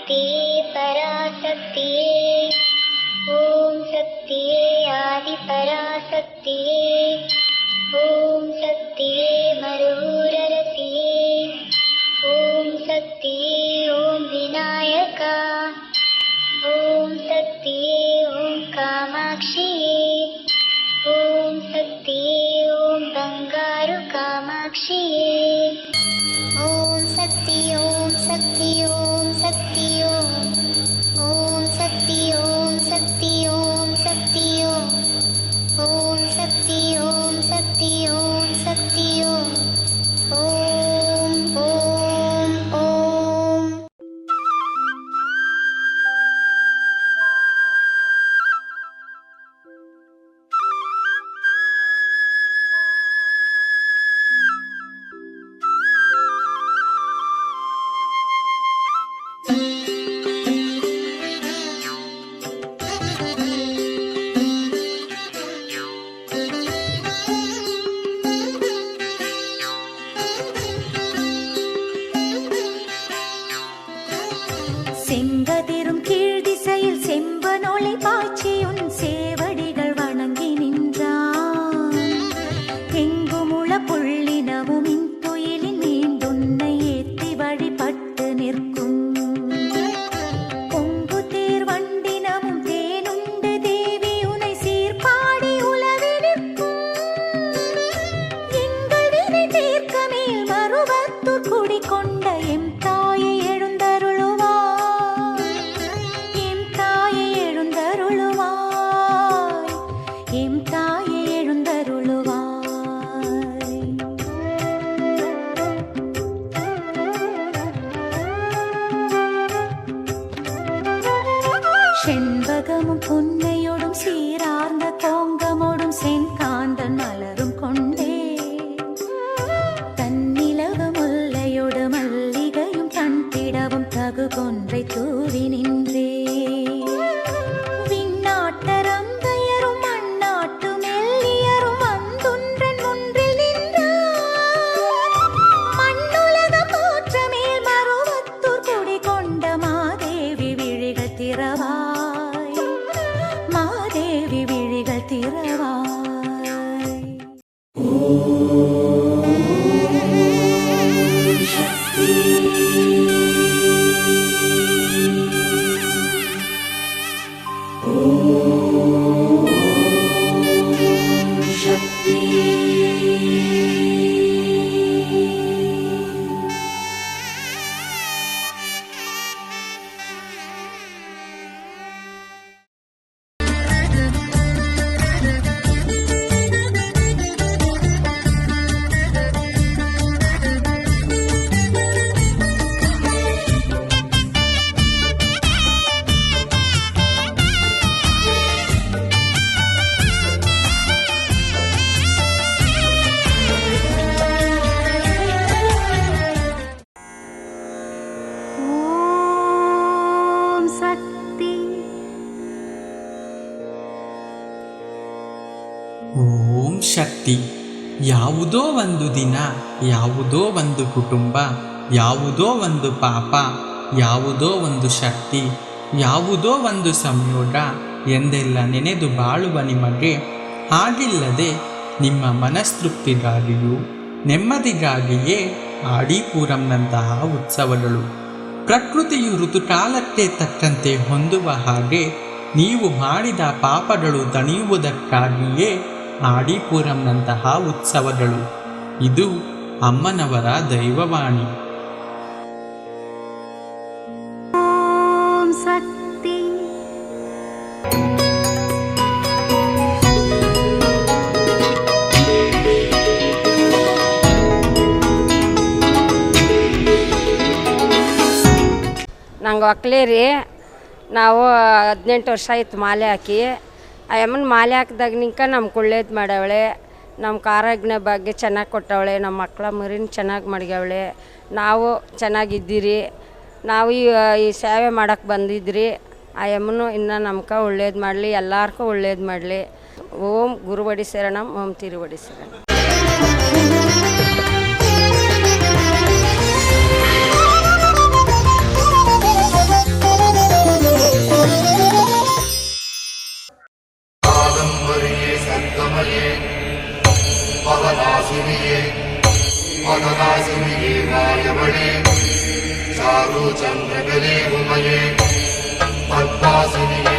शक्तिये पराशक्तिये ॐ शक्तिये आदिपराशक्तिये ॐ शक्तिये मरुररसिये ॐ शक्तिये ॐ विनायका ॐ शक्तिये ॐ कामाक्षिये ॐ शक्तिये ॐ बंगारु कामाक्षिये ॐ शक्ति ॐ शक्ति ॐ शक्ति ॐ शक्ति ॐ शक्ति ॐ शक्ति ॐ शक्ति ॐ शक्ति ॐ शक्ति ॐ ॐ செங்கதிரும் கீழ் திசையில் செம்பனொளி பாய்ச்சியுன் சேவடிகள் வணங்கி நின்றான். எங்குமுள புள்ளினமும் இன்துயிலின் மீண்டுன்னை ஏத்தி வழிபட்டு நிற்கும். பொங்கு தேர் வண்டினமும் தேனுண்டு தேவி உனை சீர்பாடி உலவி நிற்கும். எங்கள் வினை தீர்க்க மேல் மருவத்தூர் குடிகொண்ட எம் தாயை செண்பகமும் புன்னையோடும் சீரார்ந்த கோங்கமோடும் செங்காந்தன் மலரும் கொண்டே தன்னிலவு முல்லையோடு மல்லிகையும் தன்பிடவும் தகு கொன்றை தூவி நின்றே. விண்ணாட்டரம் பெயரும் மண்ணாட்டு மெல்லியரும் வந்துன்றன் முன்றில் நின்றார். மண்ணுலக போற்ற மேல் மருவத்தூர் குடி கொண்ட மாதேவி விழிகள் திறவா ಓಂ ಶಕ್ತಿ. ಯಾವುದೋ ಒಂದು ದಿನ, ಯಾವುದೋ ಒಂದು ಕುಟುಂಬ, ಯಾವುದೋ ಒಂದು ಪಾಪ, ಯಾವುದೋ ಒಂದು ಶಕ್ತಿ, ಯಾವುದೋ ಒಂದು ಸಂಯೋಗ ಎಂದೆಲ್ಲ ನೆನೆದು ಬಾಳುವ ನಿಮಗೆ ಹಾಗಿಲ್ಲದೆ ನಿಮ್ಮ ಮನಸ್ತೃಪ್ತಿಗಾಗಿಯೂ ನೆಮ್ಮದಿಗಾಗಿಯೇ ಆಡಿಪೂರಂನಂತಹ ಉತ್ಸವಗಳು. ಪ್ರಕೃತಿಯು ಋತುಕಾಲಕ್ಕೆ ತಕ್ಕಂತೆ ಹೊಂದುವ ಹಾಗೆ ನೀವು ಮಾಡಿದ ಪಾಪಗಳು ದಣಿಯುವುದಕ್ಕಾಗಿಯೇ ಆಡಿಪೂರಂನಂತಹ ಉತ್ಸವಗಳು. ಇದು ಅಮ್ಮನವರ ದೈವವಾಣಿ. ಓಂ ಶಕ್ತಿ. ನಂಗೆ ಒಕ್ಕಲೇ ರೀ, ನಾವು 18 ವರ್ಷ ಆಯ್ತು ಮಾಲೆ ಹಾಕಿ. ಆ ಅಮ್ಮನ ಮಾಲೆ ಹಾಕಿದಾಗ ನಿಂಕ ನಮ್ಗೆ ಒಳ್ಳೇದು ಮಾಡವಳೆ, ನಮ್ಮ ಆರೋಗ್ಯ ಬಗ್ಗೆ ಚೆನ್ನಾಗಿ ಕೊಟ್ಟವಳೆ, ನಮ್ಮ ಮಕ್ಕಳ ಮರಿನ ಚೆನ್ನಾಗಿ ಮಡ್ಗವಳೆ. ನಾವು ಚೆನ್ನಾಗಿದ್ದೀರಿ, ನಾವು ಈ ಸೇವೆ ಮಾಡೋಕ್ಕೆ ಬಂದಿದ್ರಿ. ಆ ಅಮ್ಮನು ಇನ್ನು ನಮ್ಗೆ ಒಳ್ಳೇದು ಮಾಡಲಿ, ಎಲ್ಲರಿಗೂ ಒಳ್ಳೇದು ಮಾಡಲಿ. ಓಂ ಗುರುವಡಿ ಶರಣಂ, ಓಂ ತಿರುವಡಿ ಶರಣಂ. चन्द्रगले उमये पद्मासिनिये